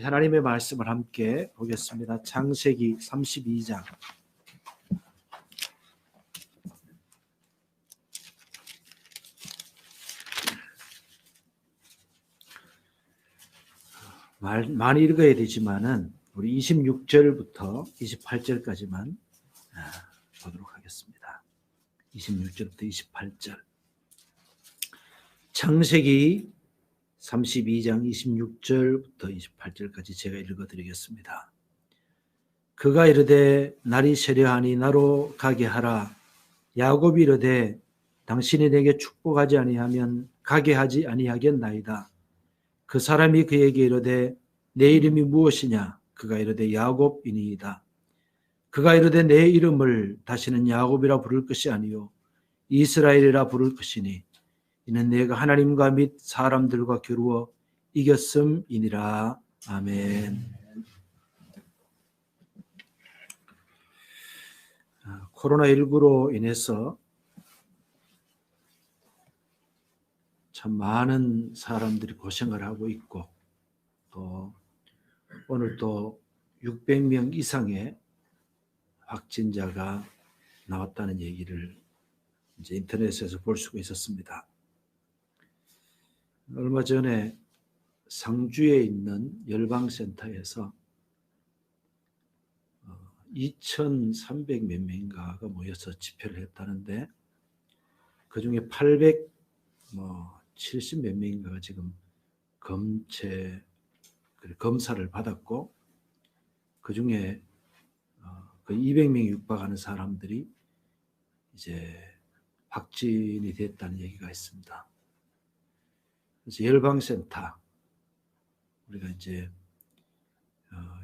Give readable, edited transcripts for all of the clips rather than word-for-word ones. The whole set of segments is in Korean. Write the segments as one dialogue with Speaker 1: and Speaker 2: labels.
Speaker 1: 우리 하나님의 말씀을 함께 보겠습니다. 창세기 32장. 많이 읽어야 되지만은 우리 26절부터 28절까지만 보도록 하겠습니다. 26절부터 28절. 창세기 32장 26절부터 28절까지 제가 읽어드리겠습니다. 그가 이르되 날이 세려하니 나로 가게 하라. 야곱이 이르되 당신이 내게 축복하지 아니하면 가게 하지 아니하겠나이다. 그 사람이 그에게 이르되 내 이름이 무엇이냐? 그가 이르되 야곱이니이다. 그가 이르되 내 이름을 다시는 야곱이라 부를 것이 아니요 이스라엘이라 부를 것이니 이는 내가 하나님과 및 사람들과 겨루어 이겼음이니라. 아멘. 코로나19로 인해서 참 많은 사람들이 고생을 하고 있고, 또 오늘 또 600명 이상의 확진자가 나왔다는 얘기를 이제 인터넷에서 볼 수가 있었습니다. 얼마 전에 상주에 있는 열방센터에서 2,300 몇 명인가가 모여서 집회를 했다는데, 그중에 870 몇 명인가가 지금 검사를 받았고, 그중에 그 200명이 육박하는 사람들이 이제 확진이 됐다는 얘기가 있습니다. 그래서 열방센터, 우리가 이제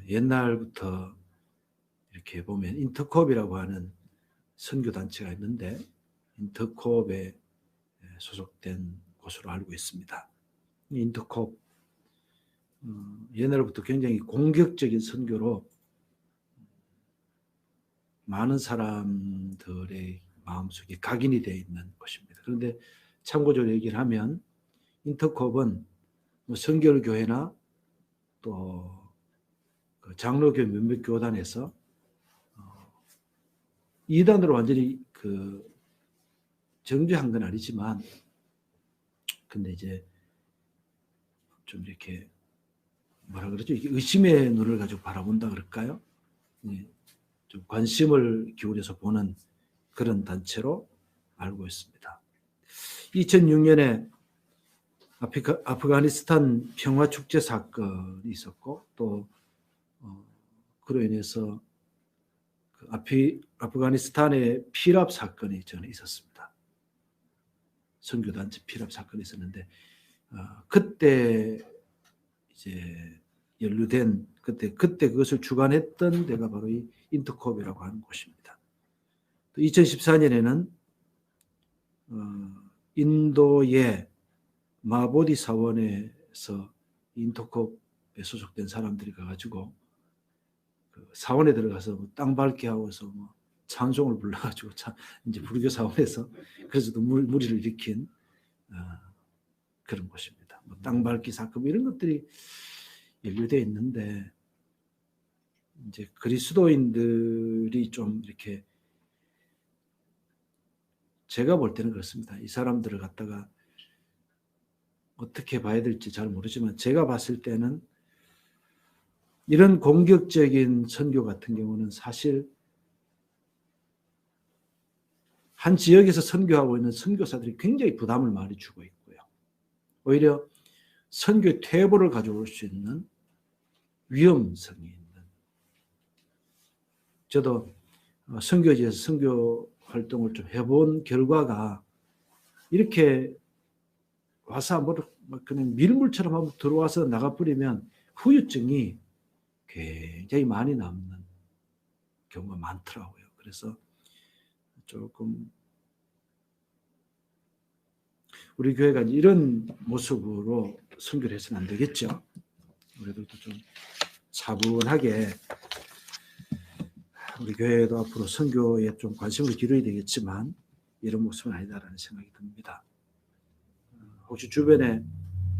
Speaker 1: 옛날부터 이렇게 보면 인터콥이라고 하는 선교단체가 있는데, 인터콥에 소속된 곳으로 알고 있습니다. 인터콥, 옛날부터 굉장히 공격적인 선교로 많은 사람들의 마음속에 각인이 되어 있는 곳입니다. 그런데 참고적으로 얘기를 하면 인터콥은 선결교회나 또 그 장로교 몇몇 교단에서 이단으로 완전히 정죄한 건 아니지만, 근데 이제 좀 이렇게 뭐라 그러죠? 이게 의심의 눈을 가지고 바라본다 그럴까요? 좀 관심을 기울여서 보는 그런 단체로 알고 있습니다. 2006년에 아프가니스탄 평화축제 사건이 있었고, 또 그로 인해서 아프가니스탄의 피랍 사건이 전에 있었습니다. 선교단체 피랍 사건이 있었는데, 그때 이제 연루된 그때 그것을 주관했던 데가 바로 이 인터콥이라고 하는 곳입니다. 또 2014년에는 인도의 마보디 사원에서 인터콥에 소속된 사람들이 가가지고 그 사원에 들어가서 땅 밟게 하고서 찬송을 불러가지고 이제 불교 사원에서 그래서 또 무리를 일으킨 그런 곳입니다. 땅 밟기 사건 이런 것들이 연루되어 있는데, 이제 그리스도인들이 좀 이렇게, 제가 볼 때는 그렇습니다. 이 사람들을 갖다가 어떻게 봐야 될지 잘 모르지만, 제가 봤을 때는 이런 공격적인 선교 같은 경우는 사실 한 지역에서 선교하고 있는 선교사들이 굉장히 부담을 많이 주고 있고요. 오히려 선교의 퇴보를 가져올 수 있는 위험성이 있는, 저도 선교지에서 선교 활동을 좀 해본 결과가, 이렇게 와서 그냥 밀물처럼 한번 들어와서 나가버리면 후유증이 굉장히 많이 남는 경우가 많더라고요. 그래서 조금 우리 교회가 이런 모습으로 선교를 해서는 안 되겠죠. 우리들도 좀 차분하게, 우리 교회도 앞으로 선교에 좀 관심을 기울여야 되겠지만 이런 모습은 아니다라는 생각이 듭니다. 혹시 주변에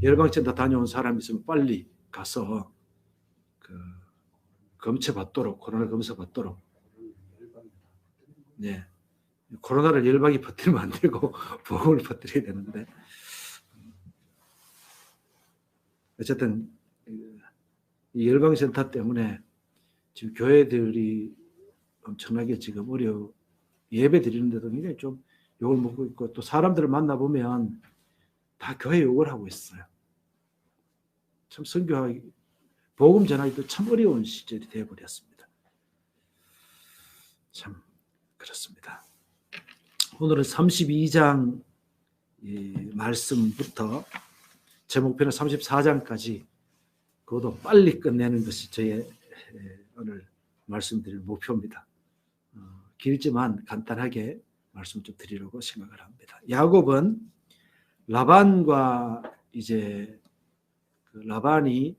Speaker 1: 열방센터 다녀온 사람이 있으면 빨리 가서 검체받도록, 코로나 검사받도록. 네. 코로나를 열방이 퍼뜨리면 안 되고 복음을 퍼뜨려야 되는데, 어쨌든 이 열방센터 때문에 지금 교회들이 엄청나게 지금 예배 드리는데도 굉장히 좀 욕을 먹고 있고, 또 사람들을 만나보면 다 교회 욕을 하고 있어요. 참 선교하기, 복음 전하기도 참 어려운 시절이 되어버렸습니다. 참 그렇습니다. 오늘은 32장 말씀부터 제 목표는 34장까지 그것도 빨리 끝내는 것이 저의 오늘 말씀드릴 목표입니다. 길지만 간단하게 말씀 좀 드리려고 생각을 합니다. 야곱은 라반과 이제 라반이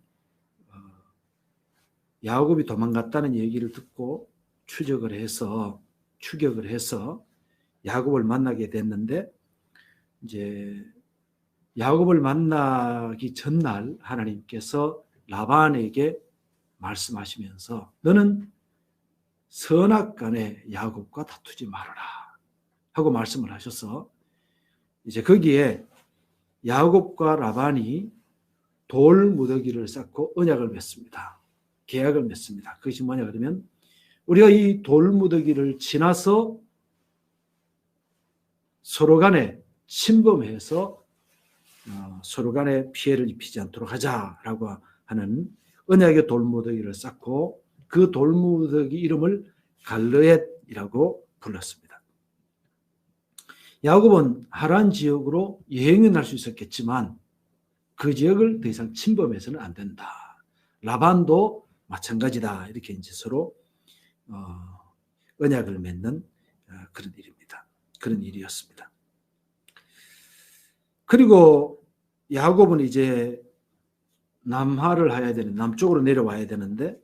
Speaker 1: 야곱이 도망갔다는 얘기를 듣고 추격을 해서 야곱을 만나게 됐는데, 이제 야곱을 만나기 전날 하나님께서 라반에게 말씀하시면서 너는 선악간에 야곱과 다투지 말아라 하고 말씀을 하셔서, 이제 거기에 야곱과 라반이 돌 무더기를 쌓고 언약을 맺습니다. 계약을 맺습니다. 그것이 뭐냐 그러면, 우리가 이 돌 무더기를 지나서 서로 간에 침범해서 서로 간에 피해를 입히지 않도록 하자라고 하는 언약의 돌 무더기를 쌓고, 그 돌 무더기 이름을 갈르엣이라고 불렀습니다. 야곱은 하란 지역으로 여행은 할 수 있었겠지만 그 지역을 더 이상 침범해서는 안 된다. 라반도 마찬가지다. 이렇게 이제 서로 언약을 맺는 그런 일입니다. 그런 일이었습니다. 그리고 야곱은 이제 남하를 해야 되는, 남쪽으로 내려와야 되는데,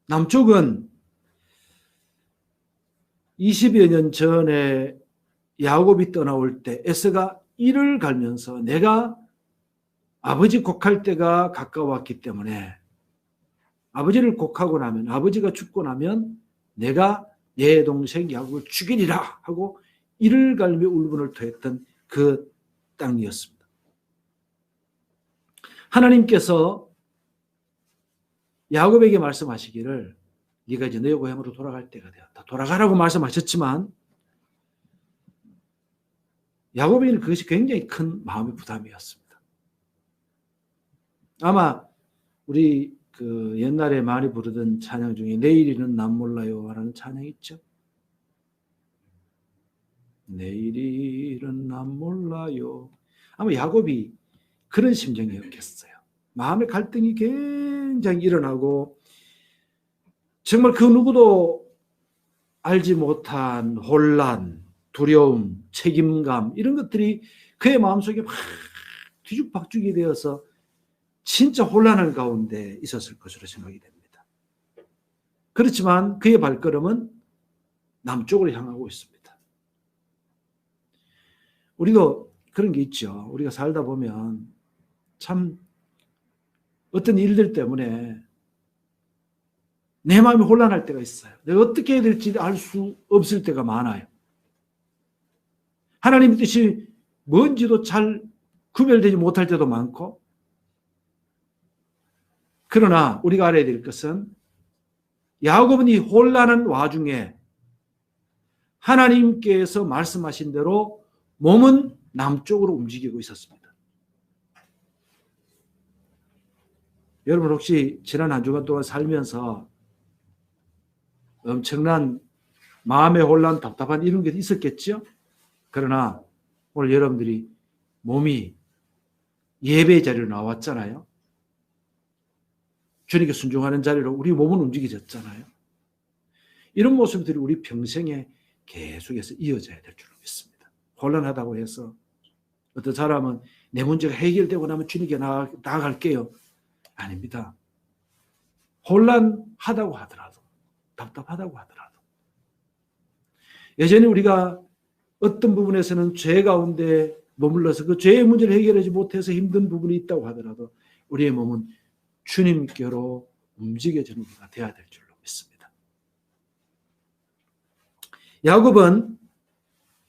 Speaker 1: 남쪽은 20여 년 전에 야곱이 떠나올 때 에서가 이를 갈면서 내가 아버지 곡할 때가 가까웠기 때문에 아버지를 곡하고 나면, 아버지가 죽고 나면 내가 내 동생 야곱을 죽이리라 하고 이를 갈며 울분을 토했던 그 땅이었습니다. 하나님께서 야곱에게 말씀하시기를 네가 이제 너의 고향으로 돌아갈 때가 되었다. 돌아가라고 말씀하셨지만 야곱에게는 그것이 굉장히 큰 마음의 부담이었습니다. 아마 우리 옛날에 많이 부르던 찬양 중에 내일이는 난 몰라요 라는 찬양이 있죠. 내일이는 난 몰라요. 아마 야곱이 그런 심정이었겠어요. 마음의 갈등이 굉장히 일어나고, 정말 그 누구도 알지 못한 혼란, 두려움, 책임감, 이런 것들이 그의 마음속에 막 뒤죽박죽이 되어서 진짜 혼란한 가운데 있었을 것으로 생각이 됩니다. 그렇지만 그의 발걸음은 남쪽으로 향하고 있습니다. 우리도 그런 게 있죠. 우리가 살다 보면 참 어떤 일들 때문에 내 마음이 혼란할 때가 있어요. 내가 어떻게 해야 될지 알 수 없을 때가 많아요. 하나님의 뜻이 뭔지도 잘 구별되지 못할 때도 많고, 그러나 우리가 알아야 될 것은 야곱은 이 혼란한 와중에 하나님께서 말씀하신 대로 몸은 남쪽으로 움직이고 있었습니다. 여러분 혹시 지난 한 주간 동안 살면서 엄청난 마음의 혼란, 답답한 이런 게 있었겠죠? 그러나 오늘 여러분들이 몸이 예배 자리로 나왔잖아요. 주님께 순종하는 자리로 우리 몸은 움직여졌잖아요. 이런 모습들이 우리 평생에 계속해서 이어져야 될 줄로 믿습니다. 혼란하다고 해서 어떤 사람은 내 문제가 해결되고 나면 주님께 나아갈게요. 아닙니다. 혼란하다고 하더라도, 답답하다고 하더라도, 여전히 우리가 어떤 부분에서는 죄 가운데 머물러서 그 죄의 문제를 해결하지 못해서 힘든 부분이 있다고 하더라도 우리의 몸은 주님께로 움직여지는 우리가 되어야 될 줄로 믿습니다. 야곱은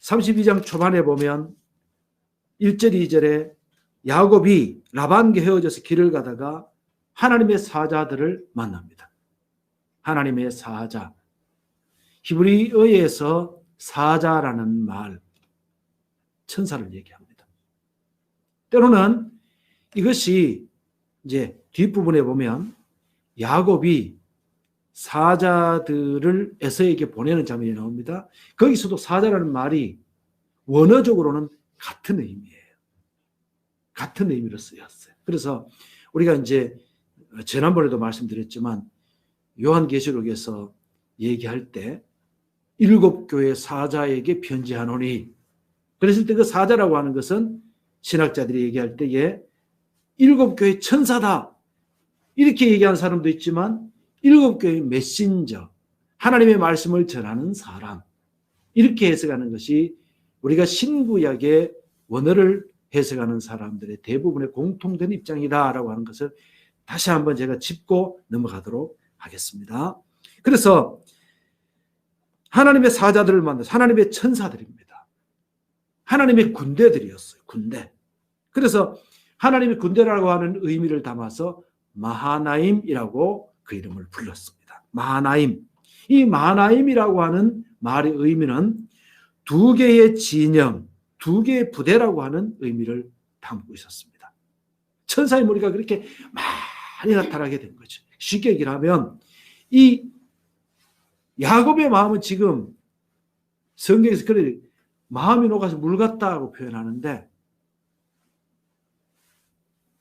Speaker 1: 32장 초반에 보면 1절 2절에 야곱이 라반과 헤어져서 길을 가다가 하나님의 사자들을 만납니다. 하나님의 사자. 히브리어에서 사자라는 말, 천사를 얘기합니다. 때로는 이것이 이제 뒷부분에 보면 야곱이 사자들을 에서에게 보내는 장면이 나옵니다. 거기서도 사자라는 말이 원어적으로는 같은 의미예요. 같은 의미로 쓰였어요. 그래서 우리가 이제 지난번에도 말씀드렸지만 요한계시록에서 얘기할 때 7교회 사자에게 편지하노니, 그랬을 때 그 사자라고 하는 것은 신학자들이 얘기할 때에 7교회 천사다 이렇게 얘기하는 사람도 있지만 7교회 메신저, 하나님의 말씀을 전하는 사람, 이렇게 해석하는 것이 우리가 신구약의 원어를 해석하는 사람들의 대부분의 공통된 입장이다라고 하는 것을 다시 한번 제가 짚고 넘어가도록 하겠습니다. 그래서 하나님의 사자들을 만나서 하나님의 천사들입니다. 하나님의 군대들이었어요. 군대. 그래서 하나님의 군대라고 하는 의미를 담아서 마하나임이라고 그 이름을 불렀습니다. 마하나임. 이 마하나임이라고 하는 말의 의미는 두 개의 진영, 두 개의 부대라고 하는 의미를 담고 있었습니다. 천사의 무리가 그렇게 많이 나타나게 된 거죠. 쉽게 얘기를 하면 이 야곱의 마음은 지금 성경에서 그래 마음이 녹아서 물 같다고 표현하는데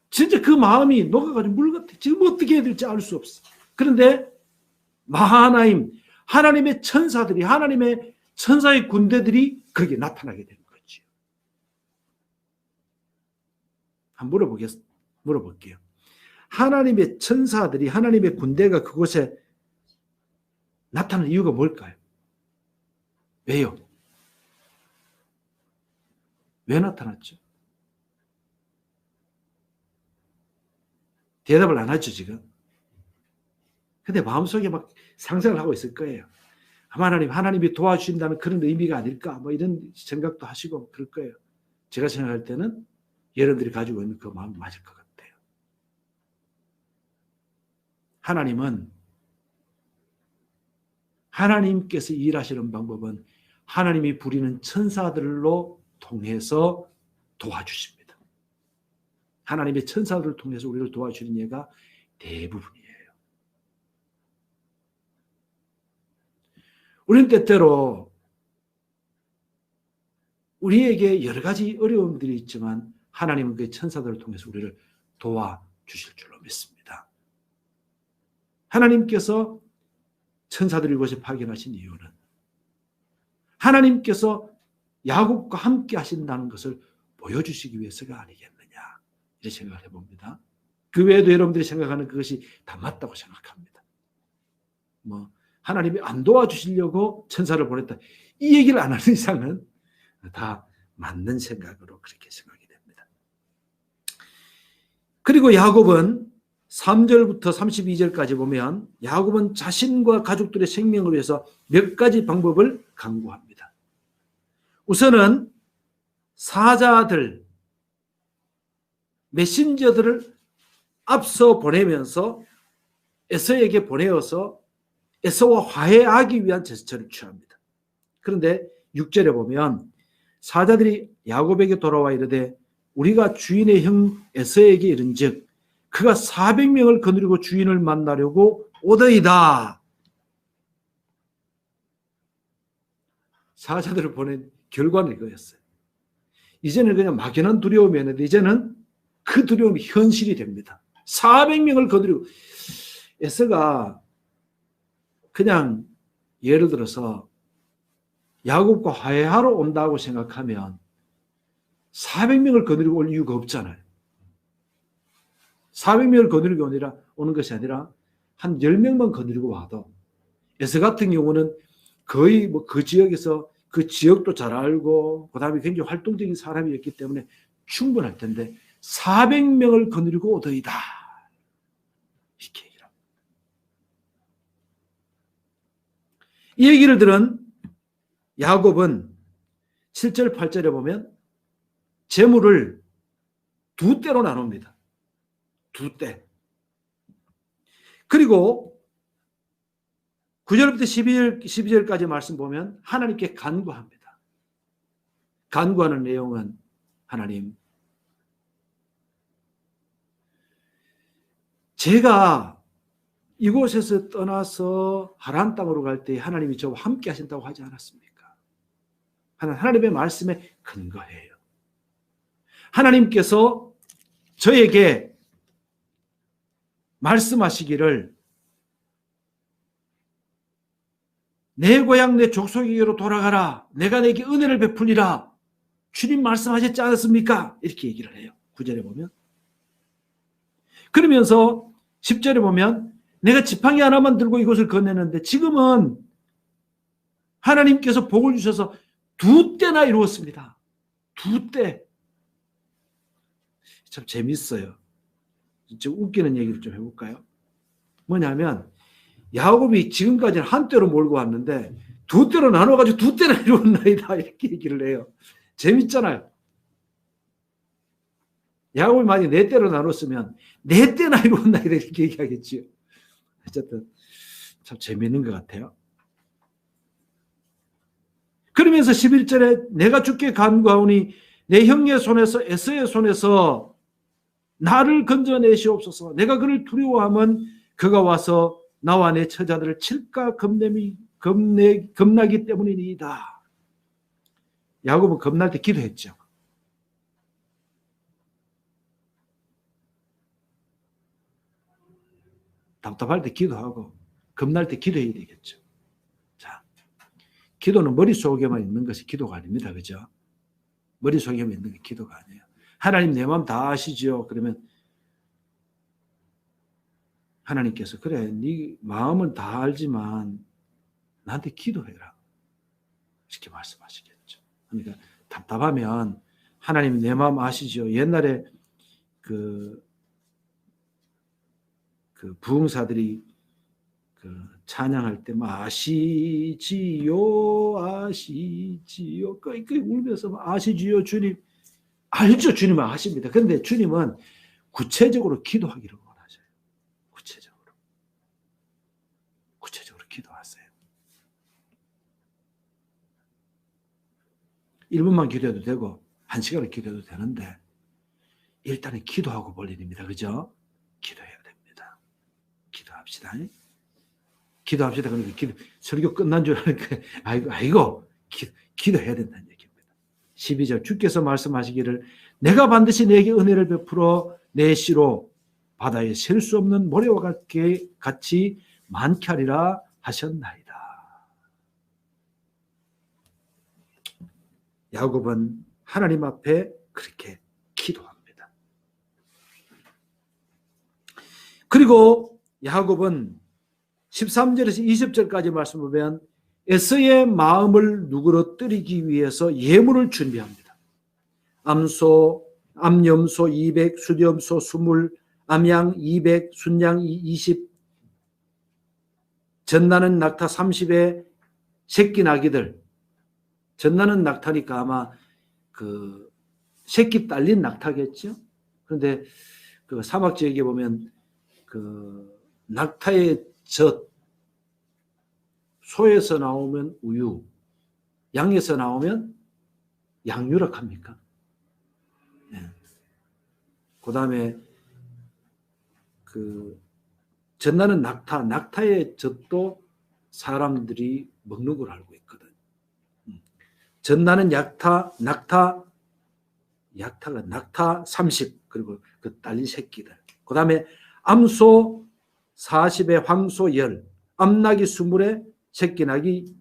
Speaker 1: 진짜 그 마음이 녹아가지고 물 같아. 지금 어떻게 해야 될지 알 수 없어. 그런데 마하나임, 하나님의 천사들이, 하나님의 천사의 군대들이 거기에 나타나게 되는 거죠. 한번 물어볼게요. 하나님의 천사들이, 하나님의 군대가 그곳에 나타나는 이유가 뭘까요? 왜요? 왜 나타났죠? 대답을 안 하죠, 지금. 근데 마음속에 막 상상을 하고 있을 거예요. 하나님이 도와주신다는 그런 의미가 아닐까, 뭐 이런 생각도 하시고 그럴 거예요. 제가 생각할 때는 여러분들이 가지고 있는 그 마음이 맞을 것 같아요. 하나님께서 일하시는 방법은 하나님이 부리는 천사들로 통해서 도와주십니다. 하나님의 천사들을 통해서 우리를 도와주는 예가 대부분이에요. 우리는 때때로 우리에게 여러 가지 어려움들이 있지만 하나님은 그 천사들을 통해서 우리를 도와주실 줄로 믿습니다. 하나님께서 천사들을 이곳에 파견하신 이유는 하나님께서 야곱과 함께 하신다는 것을 보여주시기 위해서가 아니겠느냐, 이렇게 생각을 해봅니다. 그 외에도 여러분들이 생각하는 그것이 다 맞다고 생각합니다. 하나님이 안 도와주시려고 천사를 보냈다, 이 얘기를 안 하는 이상은 다 맞는 생각으로 그렇게 생각이 됩니다. 그리고 야곱은 3절부터 32절까지 보면 야곱은 자신과 가족들의 생명을 위해서 몇 가지 방법을 강구합니다. 우선은 사자들, 메신저들을 앞서 보내면서 에서에게 보내어서 에서와 화해하기 위한 제스처를 취합니다. 그런데 6절에 보면 사자들이 야곱에게 돌아와 이르되 우리가 주인의 형 에서에게 이른즉 그가 400명을 거느리고 주인을 만나려고 오더이다. 사자들을 보낸 결과는 이거였어요. 이제는 그냥 막연한 두려움이었는데 이제는 그 두려움이 현실이 됩니다. 400명을 거느리고, 에서가 그냥 예를 들어서 야곱과 화해하러 온다고 생각하면 400명을 거느리고 올 이유가 없잖아요. 400명을 거느리고 오는 것이 아니라 한 10명만 거느리고 와도, 에서 같은 경우는 거의 그 지역에서 그 지역도 잘 알고 그다음에 굉장히 활동적인 사람이었기 때문에 충분할 텐데 400명을 거느리고 오더이다. 이렇게 얘기를 합니다. 이 얘기를 들은 야곱은 7절 8절에 보면 재물을 두 때로 나눕니다. 두 때. 그리고 9절부터 12절까지 말씀 보면 하나님께 간구합니다. 간구하는 내용은 하나님, 제가 이곳에서 떠나서 하란 땅으로 갈 때 하나님이 저와 함께 하신다고 하지 않았습니까? 하나님의 말씀에 근거해요. 하나님께서 저에게 말씀하시기를 내 고향 내 족속에게로 돌아가라. 내가 내게 은혜를 베풀리라. 주님 말씀하셨지 않았습니까? 이렇게 얘기를 해요. 9절에 보면. 그러면서 10절에 보면 내가 지팡이 하나만 들고 이곳을 건네는데 지금은 하나님께서 복을 주셔서 두 때나 이루었습니다. 두 때. 참 재밌어요. 좀 웃기는 얘기를 좀 해볼까요? 뭐냐면 야곱이 지금까지는 한 때로 몰고 왔는데 두 때로 나눠가지고 두 때나 이루었나이다 이렇게 얘기를 해요. 재밌잖아요. 야곱이 만약에 네 때로 나눴으면 네 때나 이루었나이다 이렇게 얘기하겠지요. 어쨌든 참 재밌는 것 같아요. 그러면서 11절에 내가 주께 간구하오니 내 형의 손에서 에서의 손에서 나를 건져내시옵소서. 내가 그를 두려워하면 그가 와서 나와 내 처자들을 칠까 겁나기 때문이니이다. 야곱은 겁날 때 기도했죠. 답답할 때 기도하고 겁날 때 기도해야 되겠죠. 자, 기도는 머릿속에만 있는 것이 기도가 아닙니다. 그죠? 머릿속에만 있는 게 기도가 아니에요. 하나님 내 마음 다 아시죠? 그러면 하나님께서 그래 네 마음은 다 알지만 나한테 기도해라. 이렇게 말씀하시겠죠. 그러니까 답답하면 하나님 내 마음 아시죠? 옛날에 그 부흥사들이 찬양할 때 아시지요 아시지요 끄이 울면서 아시지요 주님. 알죠. 주님은 아십니다. 그런데 주님은 구체적으로 기도하기를 원하셔요. 구체적으로 기도하세요. 1분만 기도해도 되고 1시간을 기도해도 되는데 일단은 기도하고 볼 일입니다. 그죠? 기도해야 됩니다. 기도합시다. 기도합시다. 그러니까 설교 끝난 줄 아니까 아이고 기도해야 된다는 얘기입니다. 12절 주께서 말씀하시기를 내가 반드시 내게 은혜를 베풀어 내 씨로 바다에 셀 수 없는 모래와 같이 많게 하리라 하셨나이다. 야곱은 하나님 앞에 그렇게 기도합니다. 그리고 야곱은 13절에서 20절까지 말씀을 보면 에서의 마음을 누그러뜨리기 위해서 예물을 준비합니다. 암소, 암염소 200, 수염소 20, 암양 200, 순양 20, 젖나는 낙타 30에 새끼 나귀들. 젖나는 낙타니까 아마 그 새끼 딸린 낙타겠죠. 그런데 그 사막 지역에 보면 그 낙타의 젖, 소에서 나오면 우유, 양에서 나오면 양유라 합니까? 네. 그 다음에 그 젖나는 낙타의 젖도 사람들이 먹는 걸 알고 있거든. 젖나는 낙타 30, 그리고 그 딸린 새끼들. 그 다음에 암소 40에 황소 10, 암나귀 20에 새끼 나귀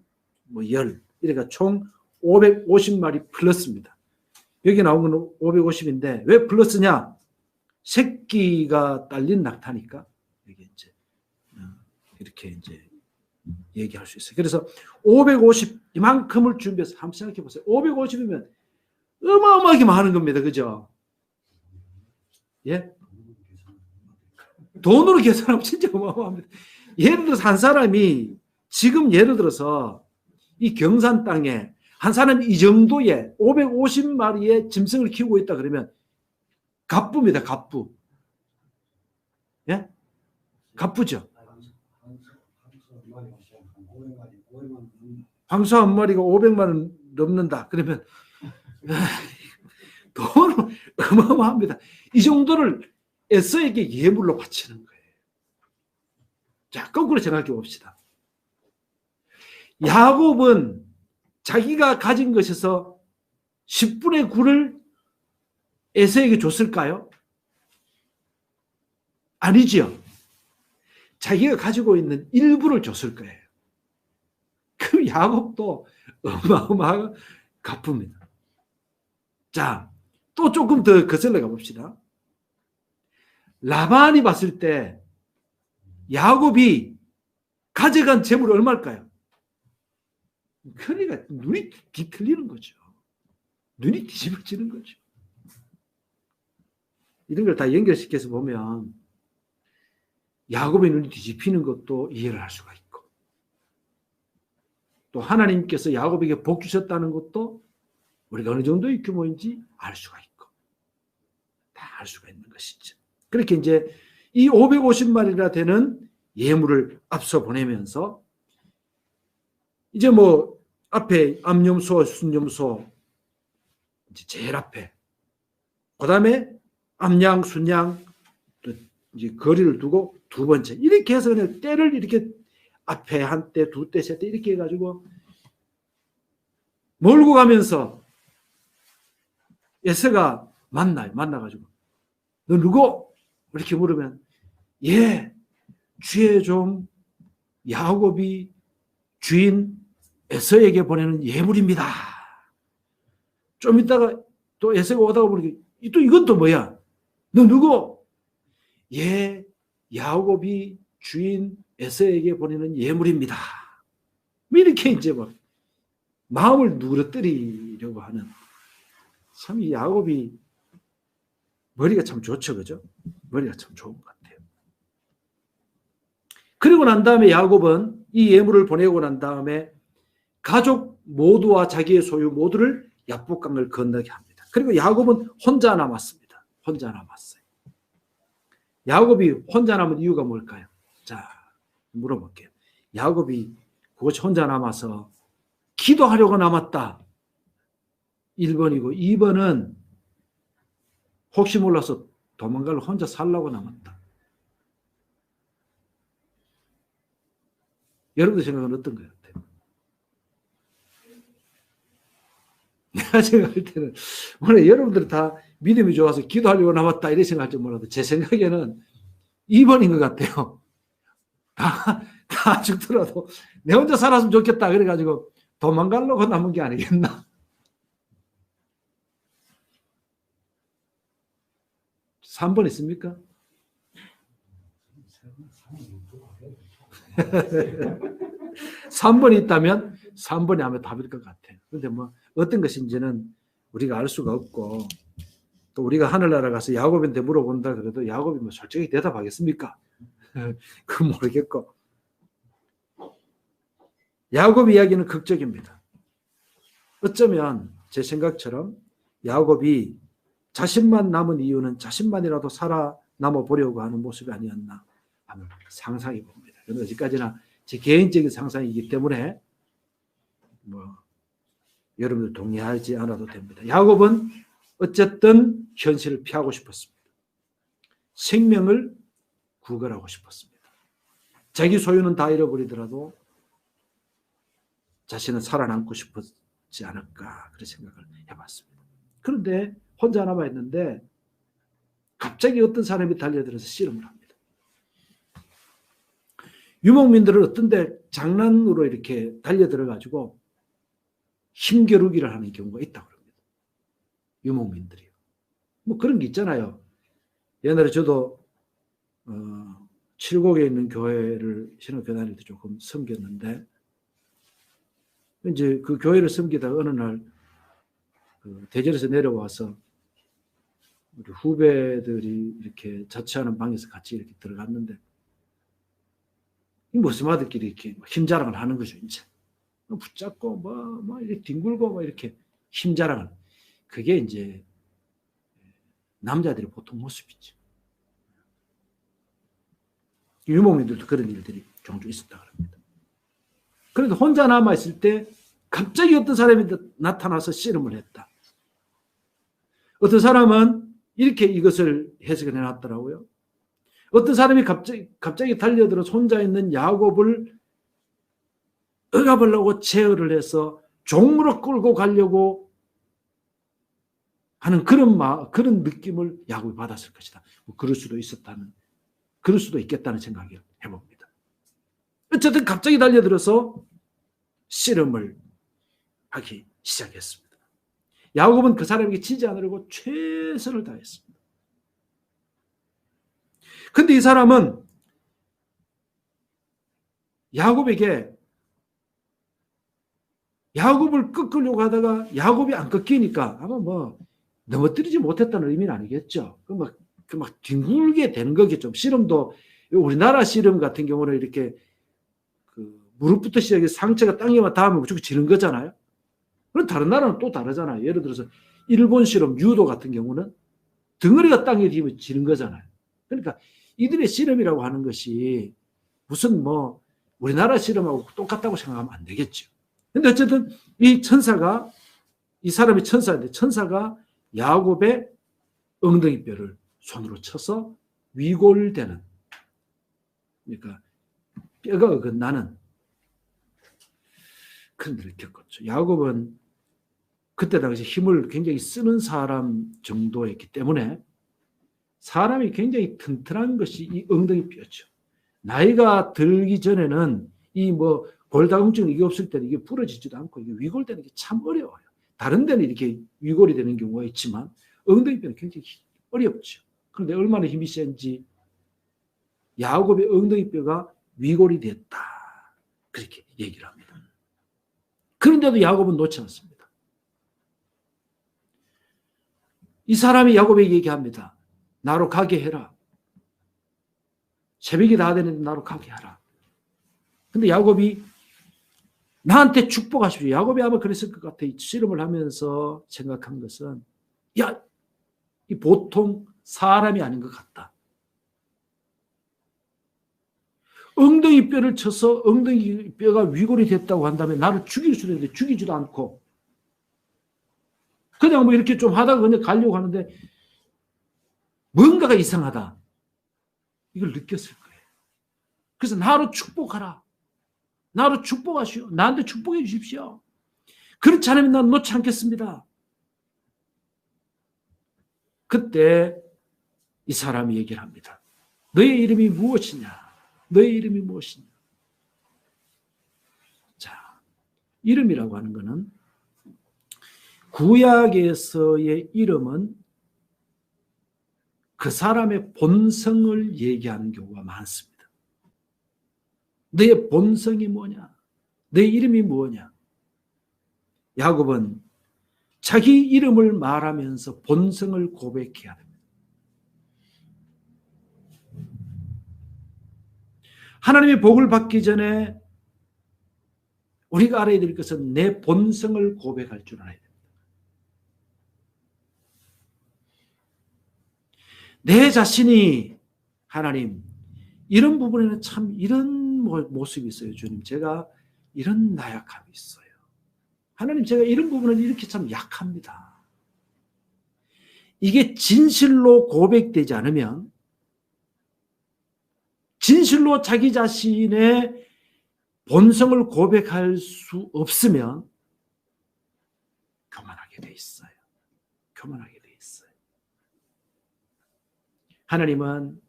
Speaker 1: 10. 이러니까 총 550마리 플러스입니다. 여기 나온 건 550인데 왜 플러스냐? 새끼가 딸린 낙타니까 이게 이제 이렇게 이제 얘기할 수 있어요. 그래서 550 이만큼을 준비해서 한번 생각해 보세요. 550이면 어마어마하게 많은 겁니다. 그죠? 예? 돈으로 계산하면 진짜 어마어마합니다. 예를 들어서 한 사람이 지금 예를 들어서 이 경산 땅에 한 사람이 이 정도의 550마리의 짐승을 키우고 있다 그러면 갑부입니다. 갑부. 예? 갑부죠. 황소 한 마리가 500만 원 넘는다. 그러면 돈은 어마어마합니다. 이 정도를 에서에게 예물로 바치는 거예요. 자, 거꾸로 생각해 봅시다. 야곱은 자기가 가진 것에서 10분의 9를 에서에게 줬을까요? 아니지요. 자기가 가지고 있는 일부를 줬을 거예요. 그 야곱도 어마어마한 갚습니다. 자, 또 조금 더 거슬러 가봅시다. 라반이 봤을 때 야곱이 가져간 재물이 얼마일까요? 그러니까 눈이 뒤틀리는 거죠. 눈이 뒤집어지는 거죠. 이런 걸 다 연결시켜서 보면 야곱의 눈이 뒤집히는 것도 이해를 할 수가 있고, 또 하나님께서 야곱에게 복 주셨다는 것도 우리가 어느 정도의 규모인지 알 수가 있고, 다 알 수가 있는 것이죠. 그렇게 이제 이 550마리나 되는 예물을 앞서 보내면서 이제 뭐 앞에 암염소, 순염소 이제 제일 앞에, 그 다음에 암양, 순양 또 이제 거리를 두고 두 번째, 이렇게 해서 그냥 때를 이렇게 앞에 한 때, 두 때, 세 때 이렇게 해가지고 몰고 가면서 에서가 만나가지고 너 누구? 이렇게 물으면 예, 주의 종 야곱이 주인 에서에게 보내는 예물입니다. 좀 있다가 또 에서가 오다가 보니까 또 이건 또 뭐야? 너 누구? 예, 야곱이 주인 에서에게 보내는 예물입니다. 이렇게 이제 막 마음을 누그러뜨리려고 하는, 참 이 야곱이 머리가 참 좋죠, 그죠? 머리가 참 좋은 것 같아요. 그리고 난 다음에 야곱은 이 예물을 보내고 난 다음에 가족 모두와 자기의 소유 모두를 야복강을 건너게 합니다. 그리고 야곱은 혼자 남았습니다. 혼자 남았어요. 야곱이 혼자 남은 이유가 뭘까요? 자, 물어볼게요. 야곱이 그것이 혼자 남아서 기도하려고 남았다. 1번이고 2번은 혹시 몰라서 도망가려 혼자 살라고 남았다. 여러분들 생각은 어떤 것 같아요? 내가 생각할 때는 오늘 여러분들 다 믿음이 좋아서 기도하려고 남았다 이렇게 생각할지 몰라도 제 생각에는 2번인 것 같아요. 다 죽더라도 내 혼자 살았으면 좋겠다 그래가지고 도망가려고 남은 게 아니겠나. 3번 있습니까? 3번이 있다면 3번이 아마 답일 것 같아요. 그런데 뭐 어떤 것인지는 우리가 알 수가 없고, 또 우리가 하늘나라 가서 야곱한테 물어본다 그래도 야곱이 뭐 솔직히 대답하겠습니까? 그건 모르겠고, 야곱 이야기는 극적입니다. 어쩌면 제 생각처럼 야곱이 자신만 남은 이유는 자신만이라도 살아남아 보려고 하는 모습이 아니었나 하는 상상이 봅니다. 여기까지나 제 개인적인 상상이기 때문에 뭐 여러분들 동의하지 않아도 됩니다. 야곱은 어쨌든 현실을 피하고 싶었습니다. 생명을 구걸하고 싶었습니다. 자기 소유는 다 잃어버리더라도 자신은 살아남고 싶었지 않을까 그런 생각을 해봤습니다. 그런데 혼자 남아있는데 갑자기 어떤 사람이 달려들어서 씨름을 합니다. 유목민들은 어떤데 장난으로 이렇게 달려들어가지고 힘겨루기를 하는 경우가 있다고 합니다. 유목민들이요. 뭐 그런 게 있잖아요. 옛날에 저도 칠곡에 있는 교회를 신학교 다닐 때 조금 섬겼는데, 이제 그 교회를 섬기다가 어느 날 그 대전에서 내려와서 우리 후배들이 이렇게 자취하는 방에서 같이 이렇게 들어갔는데 이 모스마들끼리 이렇게 힘자랑을 하는 거죠. 이제 붙잡고 뭐 이렇게 뒹굴고 뭐 이렇게 힘자랑을. 그게 이제 남자들의 보통 모습이죠. 유목민들도 그런 일들이 종종 있었다 그럽니다. 그런데 혼자 남아있을 때 갑자기 어떤 사람이 나타나서 씨름을 했다. 어떤 사람은 이렇게 이것을 해석을 해놨더라고요. 어떤 사람이 갑자기 달려들어서 혼자 있는 야곱을 억압하려고 제어를 해서 종으로 끌고 가려고 하는 그런 느낌을 야곱이 받았을 것이다. 뭐 그럴 수도 있겠다는 생각을 해봅니다. 어쨌든 갑자기 달려들어서 씨름을 하기 시작했습니다. 야곱은 그 사람에게 지지 않으려고 최선을 다했습니다. 근데 이 사람은 야곱을 꺾으려고 하다가 야곱이 안 꺾이니까 아마 뭐 넘어뜨리지 못했다는 의미는 아니겠죠. 막 뒹굴게 되는 거겠죠. 씨름도 우리나라 씨름 같은 경우는 이렇게 무릎부터 시작해서 상체가 땅에만 닿으면 무조건 지는 거잖아요. 그럼 다른 나라는 또 다르잖아요. 예를 들어서 일본 씨름, 유도 같은 경우는 덩어리가 땅에 닿으면 지는 거잖아요. 그러니까 이들의 씨름이라고 하는 것이 무슨 뭐 우리나라 씨름하고 똑같다고 생각하면 안 되겠죠. 근데 어쨌든 이 사람이 천사인데 천사가 야곱의 엉덩이뼈를 손으로 쳐서 위골되는, 그러니까 뼈가 어긋나는 그런 일을 겪었죠. 야곱은 그때 당시 힘을 굉장히 쓰는 사람 정도였기 때문에 사람이 굉장히 튼튼한 것이 이 엉덩이뼈죠. 나이가 들기 전에는 이 뭐 골다공증 이게 없을 때는 이게 부러지지도 않고 이게 위골되는 게 참 어려워요. 다른 데는 이렇게 위골이 되는 경우가 있지만 엉덩이뼈는 굉장히 어렵죠. 그런데 얼마나 힘이 센지 야곱의 엉덩이뼈가 위골이 됐다. 그렇게 얘기를 합니다. 그런데도 야곱은 놓지 않습니다. 이 사람이 야곱에게 얘기합니다. 나로 가게 해라. 새벽이 다 되는데 나로 가게 하라. 근데 야곱이 나한테 축복하십시오. 야곱이 아마 그랬을 것 같아. 씨름을 하면서 생각한 것은 야, 이 보통 사람이 아닌 것 같다. 엉덩이뼈를 쳐서 엉덩이뼈가 위골이 됐다고 한다면 나를 죽일 수도 있는데 죽이지도 않고 그냥 뭐 이렇게 좀 하다가 그냥 가려고 하는데 뭔가가 이상하다. 이걸 느꼈을 거예요. 그래서 나로 축복하라. 나로 축복하시오. 나한테 축복해 주십시오. 그렇지 않으면 난 놓지 않겠습니다. 그때 이 사람이 얘기를 합니다. 너의 이름이 무엇이냐? 너의 이름이 무엇이냐? 자, 이름이라고 하는 것은 구약에서의 이름은 그 사람의 본성을 얘기하는 경우가 많습니다. 너의 본성이 뭐냐? 너의 이름이 뭐냐? 야곱은 자기 이름을 말하면서 본성을 고백해야 됩니다. 하나님의 복을 받기 전에 우리가 알아야 될 것은 내 본성을 고백할 줄 알아야 됩니다. 내 자신이 하나님 이런 부분에는 참 이런 모습이 있어요. 주님 제가 이런 나약함이 있어요. 하나님 제가 이런 부분은 이렇게 참 약합니다. 이게 진실로 고백되지 않으면 진실로 자기 자신의 본성을 고백할 수 없으면 교만하게 돼 있어요. 교만하게 돼 있어요. 하나님은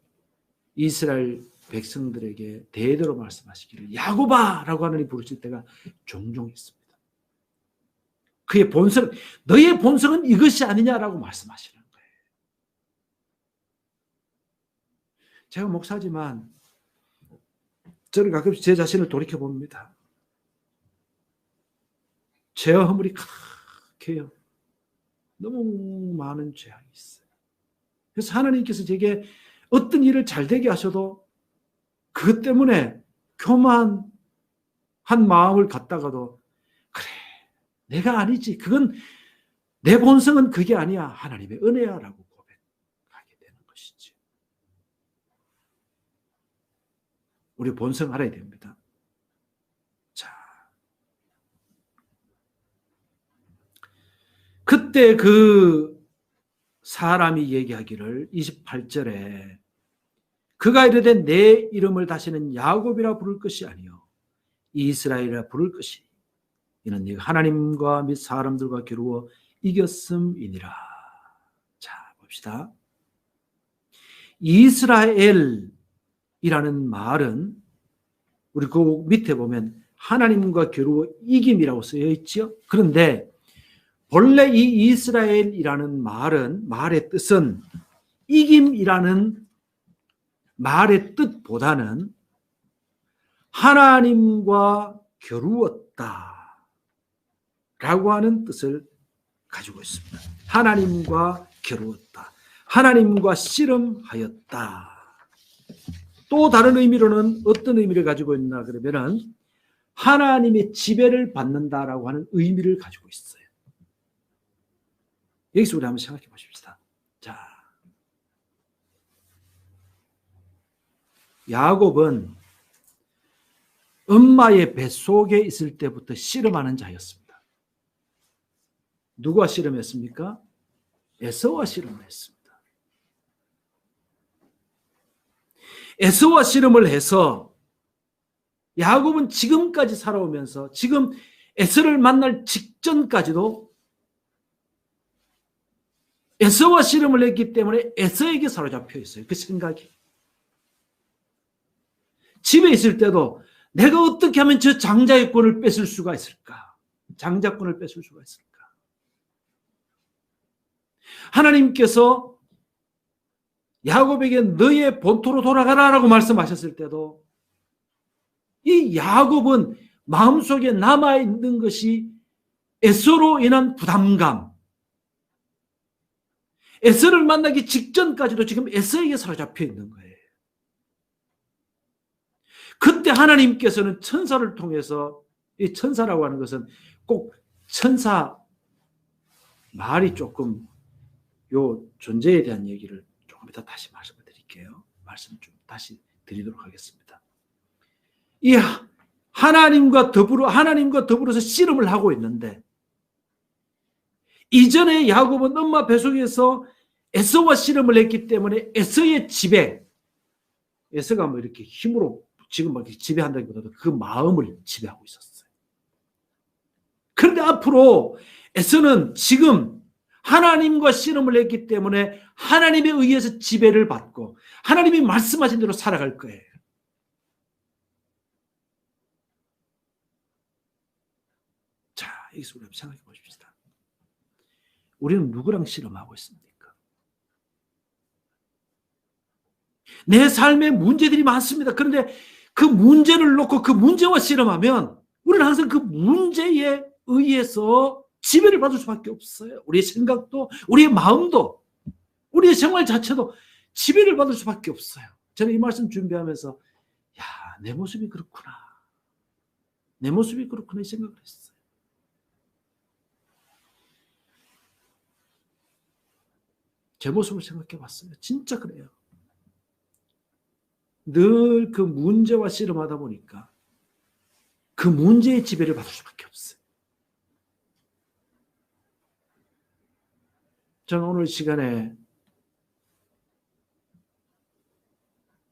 Speaker 1: 이스라엘 백성들에게 대대로 말씀하시기를 야곱아 라고 하나님 부르실 때가 종종 있습니다. 그의 본성, 너의 본성은 이것이 아니냐라고 말씀하시는 거예요. 제가 목사지만 저는 가끔씩 제 자신을 돌이켜봅니다. 죄와 허물이 가득해요. 너무 많은 죄악이 있어요. 그래서 하나님께서 제게 어떤 일을 잘 되게 하셔도 그것 때문에 교만한 마음을 갖다가도 그래, 내가 아니지. 그건 내 본성은 그게 아니야. 하나님의 은혜야라고 고백하게 되는 것이지. 우리 본성 알아야 됩니다. 자, 그때 그 사람이 얘기하기를 28절에 그가 이르되 내 이름을 다시는 야곱이라 부를 것이 아니요 이스라엘이라 부를 것이니 이는 네가 하나님과 및 사람들과 겨루어 이겼음이니라. 자, 봅시다. 이스라엘이라는 말은 우리 그 밑에 보면 하나님과 겨루어 이김이라고 쓰여 있죠. 그런데 본래 이 이스라엘이라는 말의 뜻은 이김이라는 말의 뜻보다는 하나님과 겨루었다 라고 하는 뜻을 가지고 있습니다. 하나님과 겨루었다. 하나님과 씨름하였다. 또 다른 의미로는 어떤 의미를 가지고 있나 그러면은 하나님의 지배를 받는다라고 하는 의미를 가지고 있어요. 여기서 우리 한번 생각해 보십시다. 자, 야곱은 엄마의 뱃속에 있을 때부터 씨름하는 자였습니다. 누가 씨름했습니까? 에서와 씨름을 했습니다. 에서와 씨름을 해서 야곱은 지금까지 살아오면서 지금 에서를 만날 직전까지도 에서와 씨름을 했기 때문에 에서에게 사로잡혀 있어요. 그 생각이. 집에 있을 때도 내가 어떻게 하면 저 장자의 권을 뺏을 수가 있을까? 장자권을 뺏을 수가 있을까? 하나님께서 야곱에게 너의 본토로 돌아가라라고 말씀하셨을 때도 이 야곱은 마음속에 남아있는 것이 에서로 인한 부담감, 에서를 만나기 직전까지도 지금 에서에게 사로잡혀 있는 거예요. 그때 하나님께서는 천사를 통해서, 이 천사라고 하는 것은 꼭 천사 말이 조금 요 존재에 대한 얘기를 조금 이따 다시 말씀을 드릴게요. 말씀 좀 다시 드리도록 하겠습니다. 이 하나님과 더불어서 씨름을 하고 있는데 이전에 야곱은 엄마 뱃속에서 에서와 씨름을 했기 때문에 에서의 지배, 에서가 뭐 이렇게 힘으로 지금 막 지배한다기보다도 그 마음을 지배하고 있었어요. 그런데 앞으로 에서는 지금 하나님과 씨름을 했기 때문에 하나님에 의해서 지배를 받고 하나님이 말씀하신 대로 살아갈 거예요. 자, 여기서 우리 한번 생각해 보십시다. 우리는 누구랑 씨름하고 있습니까? 내 삶에 문제들이 많습니다. 그런데 그 문제를 놓고 그 문제와 씨름하면 우리는 항상 그 문제에 의해서 지배를 받을 수밖에 없어요. 우리의 생각도, 우리의 마음도, 우리의 생활 자체도 지배를 받을 수밖에 없어요. 저는 이 말씀 준비하면서 야, 내 모습이 그렇구나. 내 모습이 그렇구나 이 생각을 했어요. 제 모습을 생각해 봤어요. 진짜 그래요. 늘 그 문제와 씨름하다 보니까 그 문제의 지배를 받을 수밖에 없어요. 저는 오늘 시간에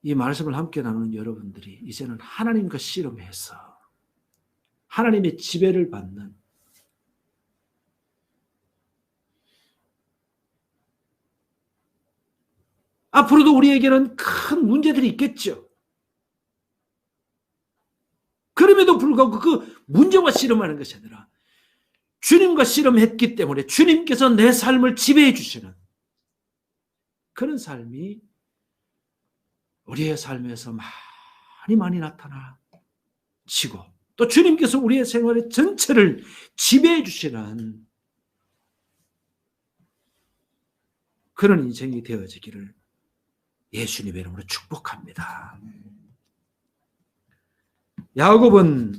Speaker 1: 이 말씀을 함께 나누는 여러분들이 이제는 하나님과 씨름해서 하나님의 지배를 받는 앞으로도 우리에게는 큰 문제들이 있겠죠. 그럼에도 불구하고 그 문제와 씨름하는 것이 아니라 주님과 씨름했기 때문에 주님께서 내 삶을 지배해 주시는 그런 삶이 우리의 삶에서 많이 나타나지고 또 주님께서 우리의 생활의 전체를 지배해 주시는 그런 인생이 되어지기를 예수님의 이름으로 축복합니다. 야곱은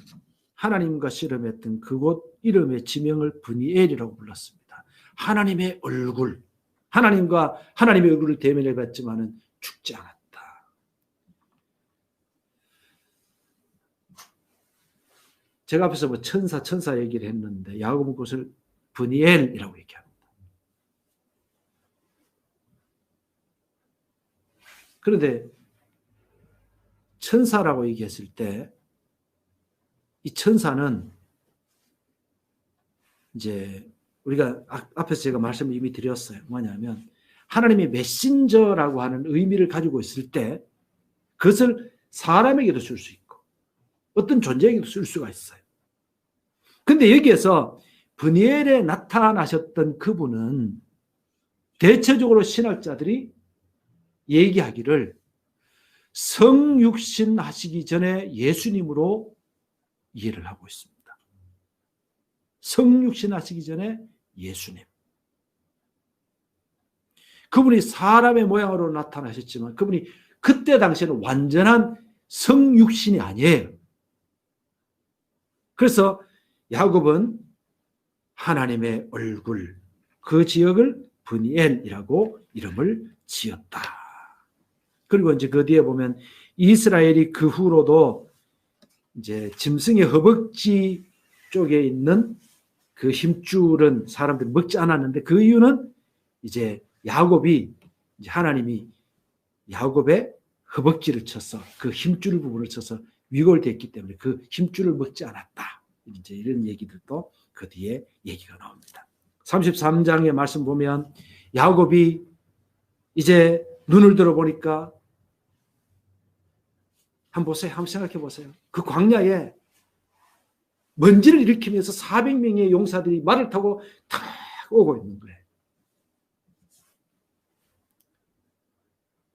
Speaker 1: 하나님과 씨름했던 그곳 이름의 지명을 브니엘이라고 불렀습니다. 하나님의 얼굴, 하나님의 얼굴을 대면해봤지만은 죽지 않았다. 제가 앞에서 뭐 천사 얘기를 했는데 야곱은 그것을 브니엘이라고 얘기합니다. 그런데 천사라고 얘기했을 때 이 천사는 이제 우리가 앞에서 제가 말씀을 이미 드렸어요. 뭐냐면 하나님의 메신저라고 하는 의미를 가지고 있을 때 그것을 사람에게도 쓸 수 있고 어떤 존재에게도 쓸 수가 있어요. 근데 여기에서 브니엘에 나타나셨던 그분은 대체적으로 신학자들이 얘기하기를 성육신 하시기 전에 예수님으로 이해를 하고 있습니다. 성육신 하시기 전에 예수님. 그분이 사람의 모양으로 나타나셨지만 그분이 그때 당시에는 완전한 성육신이 아니에요. 그래서 야곱은 하나님의 얼굴, 그 지역을 브니엘이라고 이름을 지었다. 그리고 이제 그 뒤에 보면 이스라엘이 그 후로도 이제 짐승의 허벅지 쪽에 있는 그 힘줄은 사람들이 먹지 않았는데 그 이유는 이제 야곱이 이제 하나님이 야곱의 허벅지를 쳐서 그 힘줄 부분을 쳐서 위골됐기 때문에 그 힘줄을 먹지 않았다. 이제 이런 얘기들도 그 뒤에 얘기가 나옵니다. 33장의 말씀 보면 야곱이 이제 눈을 들어보니까 한번 보세요. 한번 생각해 보세요. 그 광야에 먼지를 일으키면서 400명의 용사들이 말을 타고 탁 오고 있는 거예요.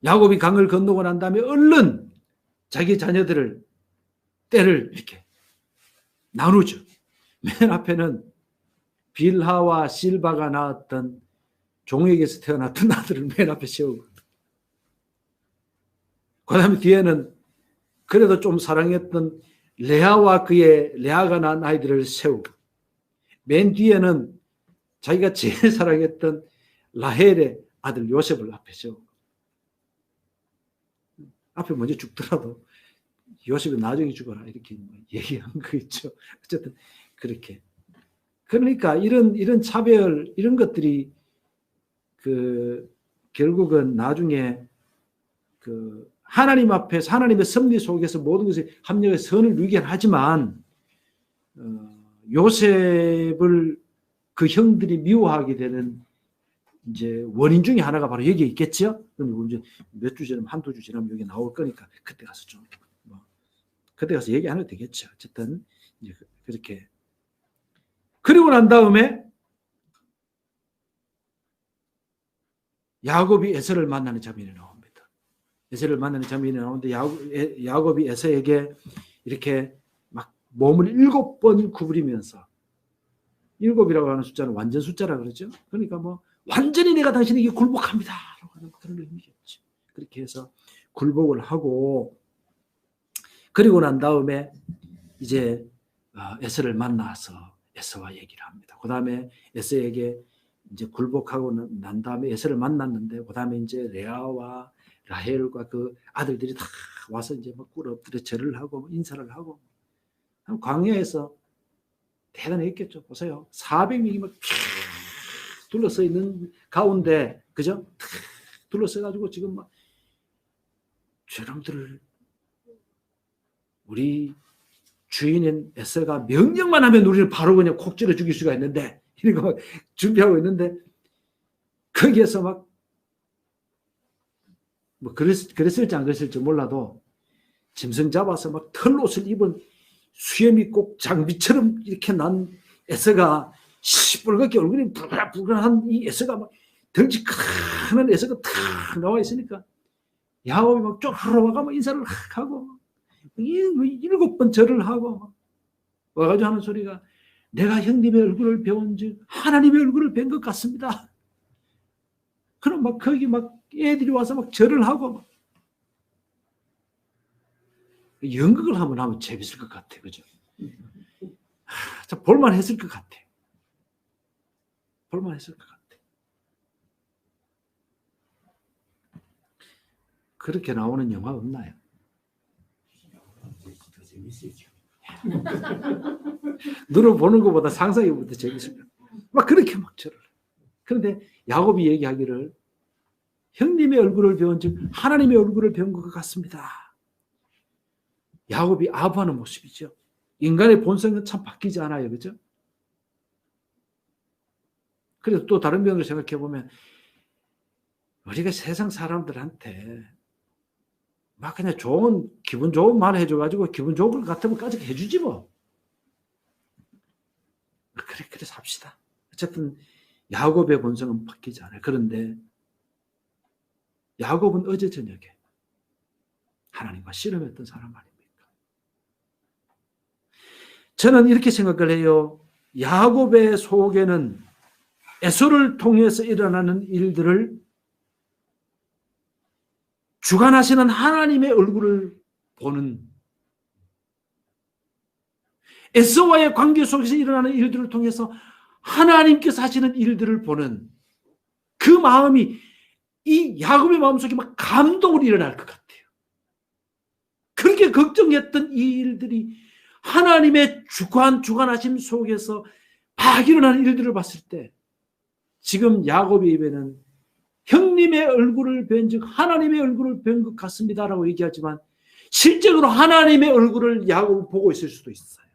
Speaker 1: 야곱이 강을 건너고 난 다음에 얼른 자기 자녀들을 떼를 이렇게 나누죠. 맨 앞에는 빌하와 실바가 낳았던 종에게서 태어났던 아들을 맨 앞에 세우고 그 다음에 뒤에는 그래도 좀 사랑했던 레아가 낳은 아이들을 세우고 맨 뒤에는 자기가 제일 사랑했던 라헬의 아들 요셉을 앞에 세우고 앞에 먼저 죽더라도 요셉이 나중에 죽어라 이렇게 얘기한 거 있죠. 어쨌든 그렇게 그러니까 이런 차별 이런 것들이 결국은 나중에 하나님 앞에서 하나님의 섭리 속에서 모든 것이 합력해서 선을 누리긴 하지만 요셉을 그 형들이 미워하게 되는 이제 원인 중에 하나가 바로 여기에 있겠죠. 그럼 이제 몇 주 지나면 한두 주 지나면 여기 나올 거니까 그때 가서 그때 가서 얘기 안 해도 되겠죠. 어쨌든 이제 그렇게 그리고 난 다음에 야곱이 에서를 만나는 장면이 나옵니다. 에서를 만나는 장면이 나오는데 야곱이 에서에게 이렇게 막 몸을 7번 구부리면서 7이라고 하는 숫자는 완전 숫자라 그러죠. 그러니까 뭐 완전히 내가 당신에게 굴복합니다. 라고 하는 그런 의미겠죠. 그렇게 해서 굴복을 하고 그리고 난 다음에 이제 에서를 만나서 에서와 얘기를 합니다. 그 다음에 에서에게 이제 굴복하고 난 다음에 에서를 만났는데 그 다음에 이제 레아와 라헬과 그 아들들이 다 와서 이제 막 꿇어엎드려 절을 하고 인사를 하고 광야에서 대단했겠죠. 보세요. 400명이 막 둘러서 있는 가운데 그죠? 둘러서 가지고 지금 막 저놈들을 우리 주인인 에서가 명령만 하면 우리를 바로 그냥 콕 찔러 죽일 수가 있는데 이런 거 준비하고 있는데 거기에서 막 뭐 그랬을지 안 그랬을지 몰라도 짐승 잡아서 막 털옷을 입은 수염이 꼭 장비처럼 이렇게 난 에서가 시뻘겋게 얼굴이 부글부글한 이 에서가 막 덩치큰 에서가 탁 나와 있으니까 야곱이 막 쫙 흘러와가 막 인사를 하고 7번 절을 하고 와가지고 하는 소리가 내가 형님의 얼굴을 배운 즉 하나님의 얼굴을 뵌 것 같습니다. 그럼 막 거기 막 애들이 와서 막 절을 하고 막 연극을 하면 재밌을 것 같아. 그죠? 볼만 했을 것 같아. 볼만 했을 것 같아. 그렇게 나오는 영화 없나요?
Speaker 2: 더 재밌어요.
Speaker 1: 눈으로 보는 것보다 상상해보면 더 재밌을 거야. 막 그렇게 막 절을. 그런데 야곱이 얘기하기를 형님의 얼굴을 배운 즉 하나님의 얼굴을 배운 것 같습니다. 야곱이 아부하는 모습이죠. 인간의 본성은 참 바뀌지 않아요. 그죠? 그래서 또 다른 면으로 생각해 보면 우리가 세상 사람들한테 막 그냥 기분 좋은 말 해줘가지고 기분 좋은 것 같으면 까짓 해주지 뭐. 그래 삽시다. 어쨌든 야곱의 본성은 바뀌지 않아요. 그런데 야곱은 어제 저녁에 하나님과 씨름했던 사람 아닙니까? 저는 이렇게 생각을 해요. 야곱의 속에는 에서를 통해서 일어나는 일들을 주관하시는 하나님의 얼굴을 보는, 에서와의 관계 속에서 일어나는 일들을 통해서 하나님께서 하시는 일들을 보는 그 마음이 이 야곱의 마음속에 막 감동으로 일어날 것 같아요. 그렇게 걱정했던 이 일들이 하나님의 주관하심 속에서 막 일어나는 일들을 봤을 때 지금 야곱의 입에는 형님의 얼굴을 뵌 즉 하나님의 얼굴을 뵌 것 같습니다라고 얘기하지만 실제로 하나님의 얼굴을 야곱은 보고 있을 수도 있어요.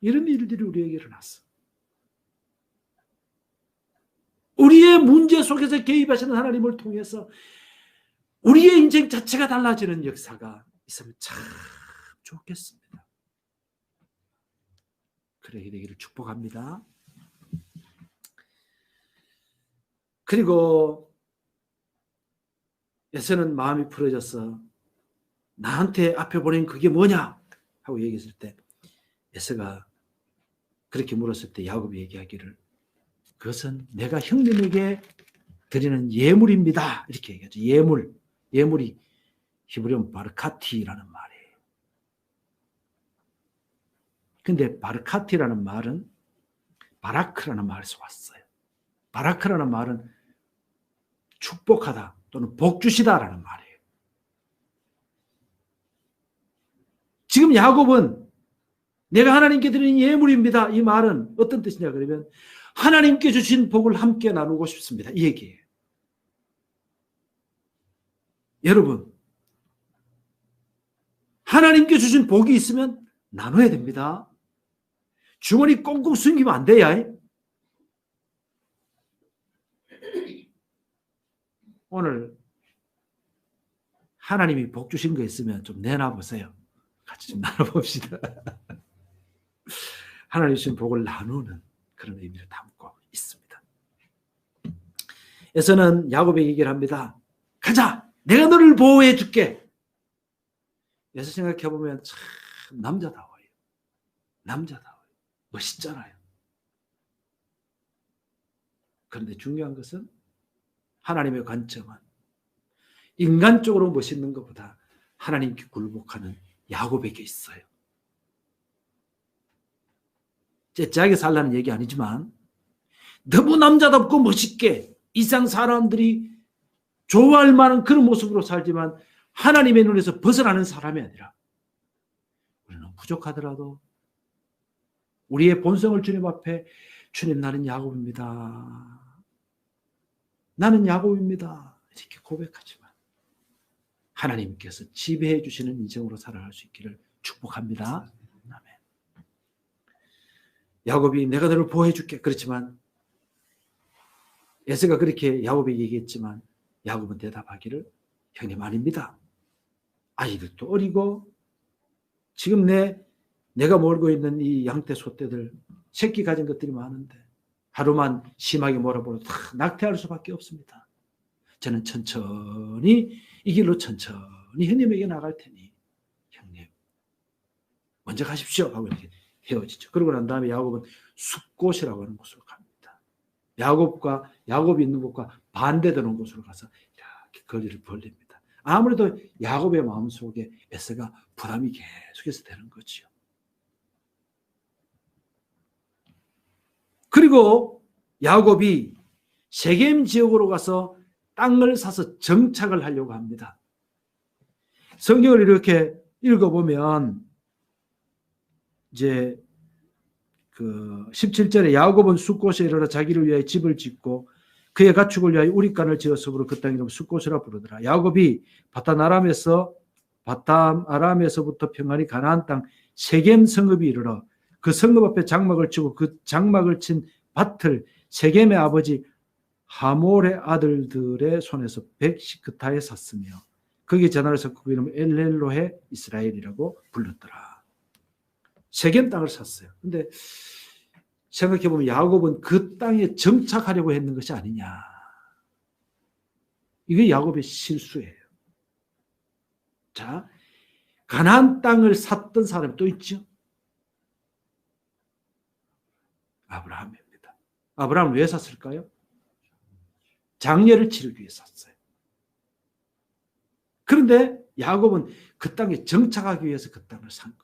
Speaker 1: 이런 일들이 우리에게 일어났어. 우리의 문제 속에서 개입하시는 하나님을 통해서 우리의 인생 자체가 달라지는 역사가 있으면 참 좋겠습니다. 그러게 되기를 축복합니다. 그리고 에서는 마음이 풀어져서 나한테 앞에 보낸 그게 뭐냐 하고 얘기했을 때 에서가 그렇게 물었을 때 야곱이 얘기하기를 그것은 내가 형님에게 드리는 예물입니다. 이렇게 얘기하죠. 예물이 히브리어 바르카티라는 말이에요. 근데 바르카티라는 말은 바라크라는 말에서 왔어요. 바라크라는 말은 축복하다 또는 복주시다라는 말이에요. 지금 야곱은 내가 하나님께 드리는 예물입니다. 이 말은 어떤 뜻이냐 그러면 하나님께 주신 복을 함께 나누고 싶습니다. 이 얘기예요. 여러분, 하나님께 주신 복이 있으면 나눠야 됩니다. 주머니 꽁꽁 숨기면 안 돼요. 오늘 하나님이 복 주신 거 있으면 좀 내놔보세요. 같이 좀 나눠봅시다. 하나님 주신 복을 나누는 그런 의미를 담고 있습니다. 에서는 야곱에게 얘기를 합니다. 가자! 내가 너를 보호해 줄게. 에서 생각해보면 참 남자다워요. 남자다워요. 멋있잖아요. 그런데 중요한 것은 하나님의 관점은 인간적으로 멋있는 것보다 하나님께 굴복하는 야곱에게 있어요. 째째하게 살라는 얘기 아니지만 너무 남자답고 멋있게 이상 사람들이 좋아할 만한 그런 모습으로 살지만 하나님의 눈에서 벗어나는 사람이 아니라 우리는 부족하더라도 우리의 본성을 주님 앞에 주님 나는 야곱입니다. 나는 야곱입니다. 이렇게 고백하지만 하나님께서 지배해 주시는 인생으로 살아갈 수 있기를 축복합니다. 아멘. 야곱이 내가 너를 보호해 줄게. 그렇지만 에서가 그렇게 야곱에게 얘기했지만 야곱은 대답하기를 형님 아닙니다. 아이들도 어리고 지금 내가 몰고 있는 이 양떼 소떼들 새끼 가진 것들이 많은데 하루만 심하게 몰아보면 다 낙태할 수밖에 없습니다. 저는 천천히 이 길로 천천히 형님에게 나갈 테니 형님 먼저 가십시오 하고 이렇게 헤어지죠. 그러고 난 다음에 야곱은 숲곳이라고 하는 곳으로 갑니다. 야곱이 있는 곳과 반대되는 곳으로 가서 이렇게 거리를 벌립니다. 아무래도 야곱의 마음속에 에서가 부담이 계속해서 되는 거죠. 그리고 야곱이 세겜 지역으로 가서 땅을 사서 정착을 하려고 합니다. 성경을 이렇게 읽어보면 이제 그 17절에 야곱은 숫곳에 이르러 자기를 위하여 집을 짓고 그의 가축을 위하여 우릿간을 지었으므로 그 땅 이름을 숫곳이라 부르더라. 야곱이 바탄 아람에서부터 평안히 가나안 땅 세겜 성읍이 이르러 그 성읍 앞에 장막을 치고 그 장막을 친 밭을 세겜의 아버지 하몰의 아들들의 손에서 100시크타에 샀으며 거기에 전화를 섰고 그 이름을 엘렐로헤 이스라엘이라고 불렀더라. 세겜 땅을 샀어요. 근데 생각해보면 야곱은 그 땅에 정착하려고 했는 것이 아니냐. 이게 야곱의 실수예요. 자, 가나안 땅을 샀던 사람이 또 있죠. 아브라함입니다. 아브라함은 왜 샀을까요? 장례를 치르기 위해 샀어요. 그런데 야곱은 그 땅에 정착하기 위해서 그 땅을 산 거예요.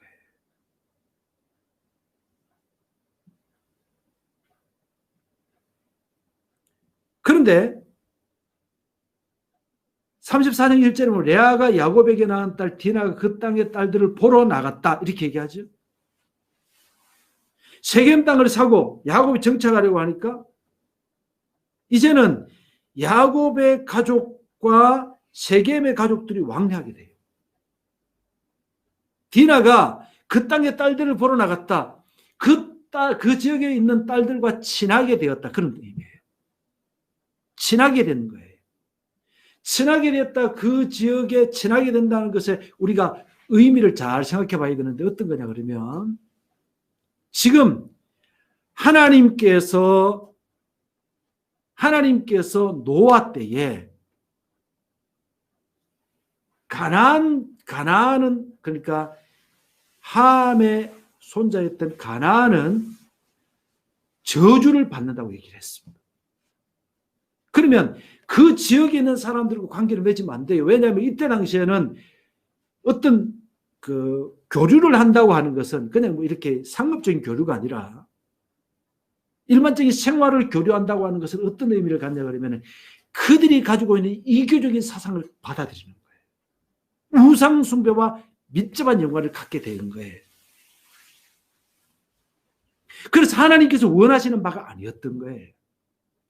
Speaker 1: 그런데 34장 1절에 보면 레아가 야곱에게 낳은 딸 디나가 그 땅의 딸들을 보러 나갔다 이렇게 얘기하죠. 세겜 땅을 사고 야곱이 정착하려고 하니까 이제는 야곱의 가족과 세겜의 가족들이 왕래하게 돼요. 디나가 그 땅의 딸들을 보러 나갔다. 그 지역에 있는 딸들과 친하게 되었다. 그런 의미예요. 친하게 되는 거예요. 친하게 됐다. 그 지역에 친하게 된다는 것에 우리가 의미를 잘 생각해 봐야 되는데 어떤 거냐 그러면 지금 하나님께서 노아 때에 가나안은 그러니까 함의 손자였던 가나안은 저주를 받는다고 얘기를 했습니다. 그러면 그 지역에 있는 사람들과 관계를 맺으면 안 돼요. 왜냐하면 이때 당시에는 어떤 그 교류를 한다고 하는 것은 그냥 뭐 이렇게 상업적인 교류가 아니라 일반적인 생활을 교류한다고 하는 것은 어떤 의미를 갖냐 그러면 그들이 가지고 있는 이교적인 사상을 받아들이는 거예요. 우상 숭배와 밀접한 연관을 갖게 되는 거예요. 그래서 하나님께서 원하시는 바가 아니었던 거예요.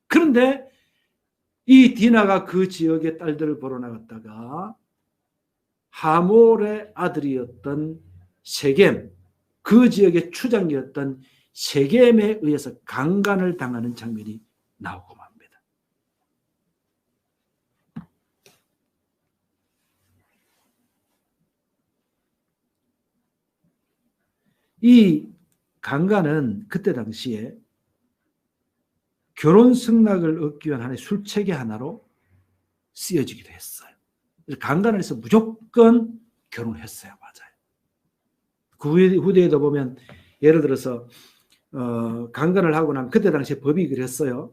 Speaker 1: 그런데 이 디나가 그 지역의 딸들을 보러 나갔다가 하몰의 아들이었던 세겜, 그 지역의 추장이었던 세겜에 의해서 강간을 당하는 장면이 나오고 맙니다. 이 강간은 그때 당시에 결혼 승낙을 얻기 위한 하나의 술책의 하나로 쓰여지기도 했어요. 강간을 해서 무조건 결혼을 했어야 맞아요. 그 후대에도 보면 예를 들어서 강간을 하고 나면 그때 당시에 법이 그랬어요.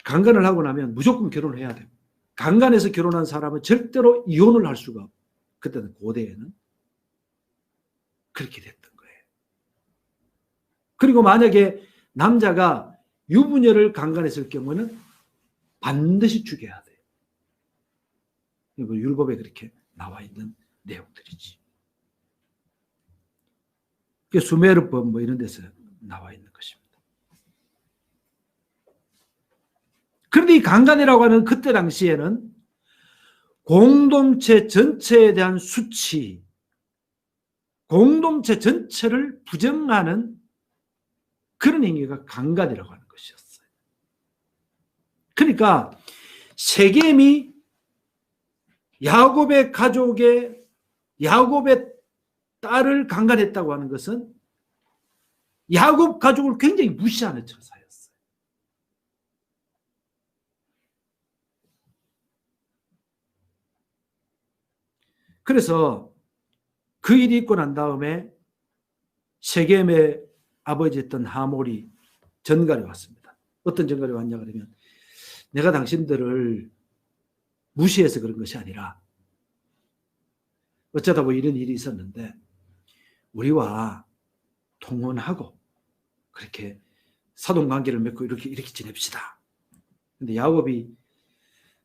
Speaker 1: 강간을 하고 나면 무조건 결혼을 해야 돼요. 강간해서 결혼한 사람은 절대로 이혼을 할 수가 없어요. 그때는 고대에는 그렇게 됐던 거예요. 그리고 만약에 남자가 유부녀를 강간했을 경우는 반드시 죽여야 돼요. 이거 율법에 그렇게 나와 있는 내용들이지. 그게 수메르법 뭐 이런 데서 나와 있는 것입니다. 그런데 이 강간이라고 하는 그때 당시에는 공동체 전체에 대한 수치, 공동체 전체를 부정하는 그런 행위가 강간이라고 하는 것이었어요. 그러니까 세겜이 야곱의 딸을 강간했다고 하는 것은 야곱 가족을 굉장히 무시하는 처사였어요. 그래서 그 일이 있고 난 다음에 세겜의 아버지였던 하몰이 전갈에 왔습니다. 어떤 증거를 왔냐 그러면 내가 당신들을 무시해서 그런 것이 아니라 어쩌다 뭐 이런 일이 있었는데 우리와 통혼하고 그렇게 사돈관계를 맺고 이렇게 지냅시다. 근데 야곱이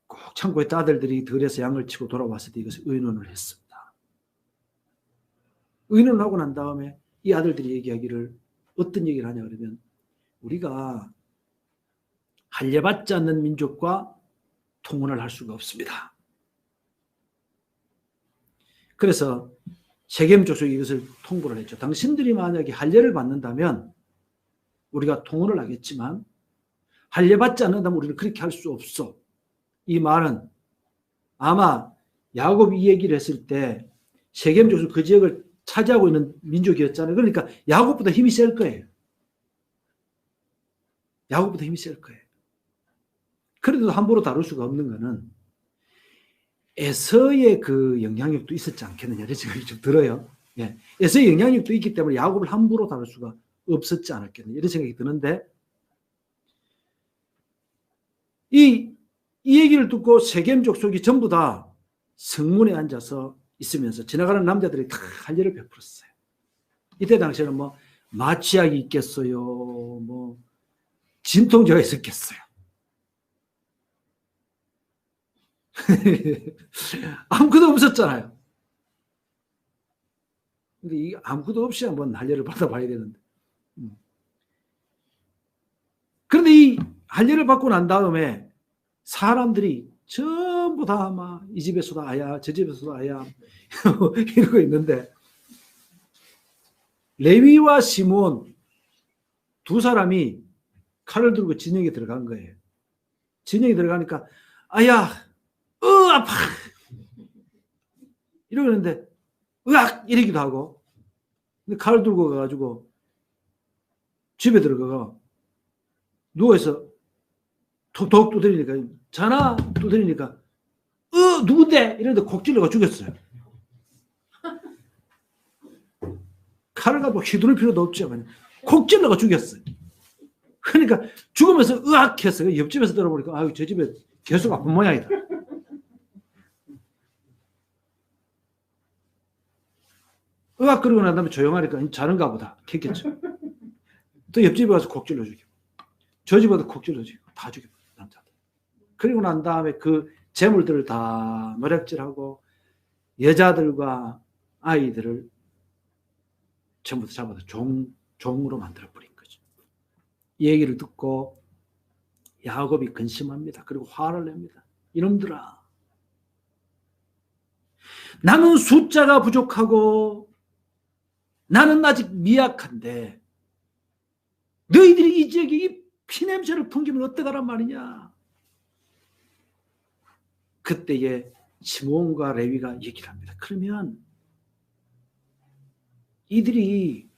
Speaker 1: 꼭 창고에 아들들이 들에서 양을 치고 돌아왔을 때 이것을 의논을 했습니다. 의논하고 난 다음에 이 아들들이 얘기하기를 어떤 얘기를 하냐 그러면 우리가 할례받지 않는 민족과 통혼을 할 수가 없습니다. 그래서 세겜 족속이 이것을 통보를 했죠. 당신들이 만약에 할례를 받는다면 우리가 통혼을 하겠지만 할례받지 않는다면 우리는 그렇게 할 수 없어. 이 말은 아마 야곱이 이 얘기를 했을 때 세겜 족속 그 지역을 차지하고 있는 민족이었잖아요. 그러니까 야곱보다 힘이 셀 거예요. 야곱보다 힘이 셀 거예요. 그래도 함부로 다룰 수가 없는 거는 에서의 그 영향력도 있었지 않겠느냐 이런 생각이 좀 들어요. 예. 에서의 영향력도 있기 때문에 야곱을 함부로 다룰 수가 없었지 않았겠느냐 이런 생각이 드는데 이 얘기를 듣고 세겜 족속이 전부 다 성문에 앉아서 있으면서 지나가는 남자들이 다 할례를 베풀었어요. 이때 당시에는 뭐 마취약이 있겠어요, 뭐 진통제가 있었겠어요. 아무것도 없었잖아요. 근데 이 아무것도 없이 한번 할례를 받아봐야 되는데. 그런데 이 할례를 받고 난 다음에 사람들이 전부 다 막 이 집에서도 아야, 저 집에서도 아야 이러고 있는데 레위와 시몬 두 사람이 칼을 들고 진영에 들어간 거예요. 진영에 들어가니까 아야, 아파 이러는데 으악 이러기도 하고 근데 칼을 들고 가가지고 집에 들어가가 누워서 톡톡 두드리니까 자나 두드리니까 누군데 이러는데 곡질러가 죽였어요. 칼을 가지고 휘두를 필요도 없죠. 곡질러가 죽였어요. 그러니까 죽으면서 으악 했어요. 옆집에서 들어보니까 아유 저 집에 계속 아픈 모양이다. 으악 그러고 난 다음에 조용하니까 자는가 보다 했겠죠. 또 옆집에 가서 곡질러 죽이고 저 집에도 곡질러 죽이고 다 죽이고 남자들. 그리고 난 다음에 그 재물들을 다 노략질하고 여자들과 아이들을 전부 다 잡아서 종으로 만들어버린 거죠. 이 얘기를 듣고 야곱이 근심합니다. 그리고 화를 냅니다. 이놈들아, 나는 숫자가 부족하고 나는 아직 미약한데 너희들이 이 지역에 이 피냄새를 풍기면 어떡하란 말이냐. 그때에 시몬과 레위가 얘기를 합니다. 그러면 이들이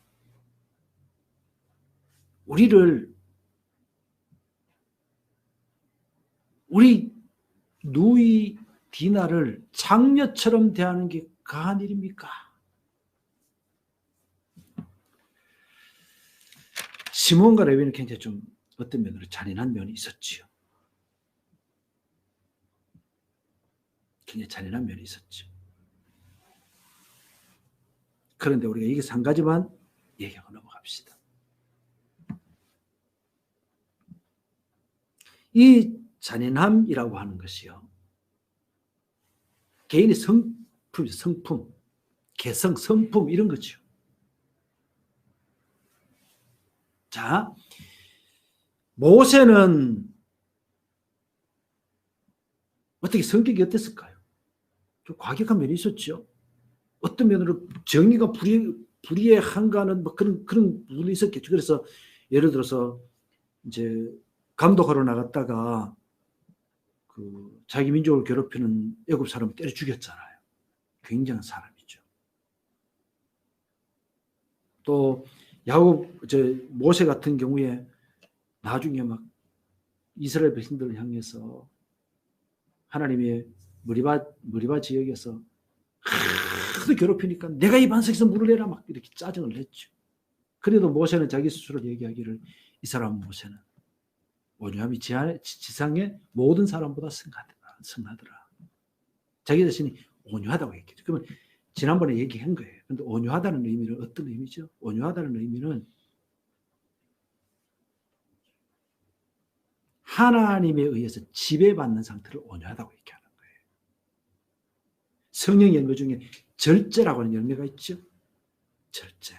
Speaker 1: 우리 누이 디나를 장녀처럼 대하는 게 가한 일입니까? 시몬과 레위는 굉장히 좀 어떤 면으로 잔인한 면이 있었지요. 굉장히 잔인한 면이 있었죠. 그런데 우리가 이게 한 가지만 얘기하고 넘어갑시다. 이 잔인함이라고 하는 것이요. 개인의 성품, 개성, 성품 이런 거죠. 자, 모세는 어떻게 성격이 어땠을까요? 좀 과격한 면이 있었죠. 어떤 면으로 정의가 불의에 한가하는 뭐 그런 부분이 있었겠죠. 그래서 예를 들어서 이제 감독하러 나갔다가 그 자기 민족을 괴롭히는 애굽 사람을 때려 죽였잖아요. 굉장한 사람이죠. 또 모세 같은 경우에 나중에 막 이스라엘 백성들을 향해서 하나님의 머리바 지역에서 하도 괴롭히니까 내가 이 반석에서 물을 내라 막 이렇게 짜증을 냈죠. 그래도 모세는 자기 스스로 얘기하기를 이 사람 모세는 온유함이 지상의 모든 사람보다 승하더라. 자기 자신이 온유하다고 얘기했죠. 그러면 지난번에 얘기한 거예요. 그런데 온유하다는 의미는 어떤 의미죠? 온유하다는 의미는 하나님에 의해서 지배받는 상태를 온유하다고 얘기하는 거예요. 성령 열매 중에 절제라고 하는 열매가 있죠. 절제.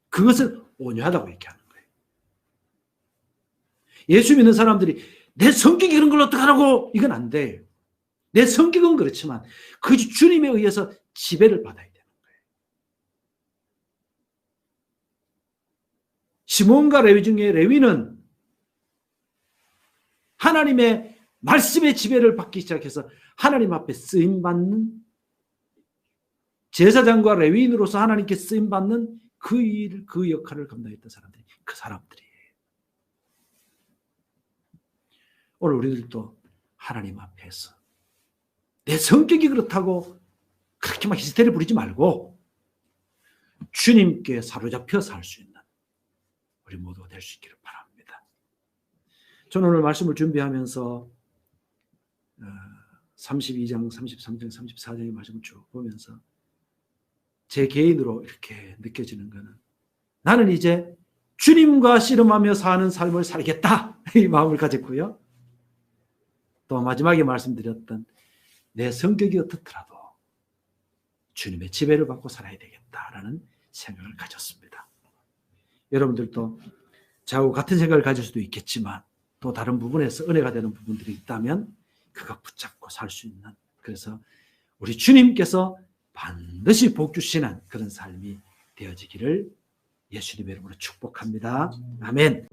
Speaker 1: 그것을 온유하다고 얘기하는 거예요. 예수 믿는 사람들이 내 성격이 그런 걸 어떡하라고, 이건 안 돼요. 내 성격은 그렇지만 그 주님에 의해서 지배를 받아야 되는 거예요. 시몬과 레위 중에 레위는 하나님의 말씀의 지배를 받기 시작해서 하나님 앞에 쓰임받는, 제사장과 레위인으로서 하나님께 쓰임받는 그 일, 그 역할을 감당했던 사람들이 그 사람들이에요. 오늘 우리들도 하나님 앞에서 내 성격이 그렇다고 그렇게 막 히스테리 부리지 말고 주님께 사로잡혀 살 수 있는 우리 모두가 될 수 있기를 바랍니다. 저는 오늘 말씀을 준비하면서 32장, 33장, 34장의 말씀을 쭉 보면서 제 개인으로 이렇게 느껴지는 것은 나는 이제 주님과 씨름하며 사는 삶을 살겠다, 이 마음을 가졌고요. 또 마지막에 말씀드렸던 내 성격이 어떻더라도 주님의 지배를 받고 살아야 되겠다라는 생각을 가졌습니다. 여러분들도 저하고 같은 생각을 가질 수도 있겠지만 또 다른 부분에서 은혜가 되는 부분들이 있다면 그거 붙잡고 살 수 있는, 그래서 우리 주님께서 반드시 복 주시는 그런 삶이 되어지기를 예수님의 이름으로 축복합니다. 아멘.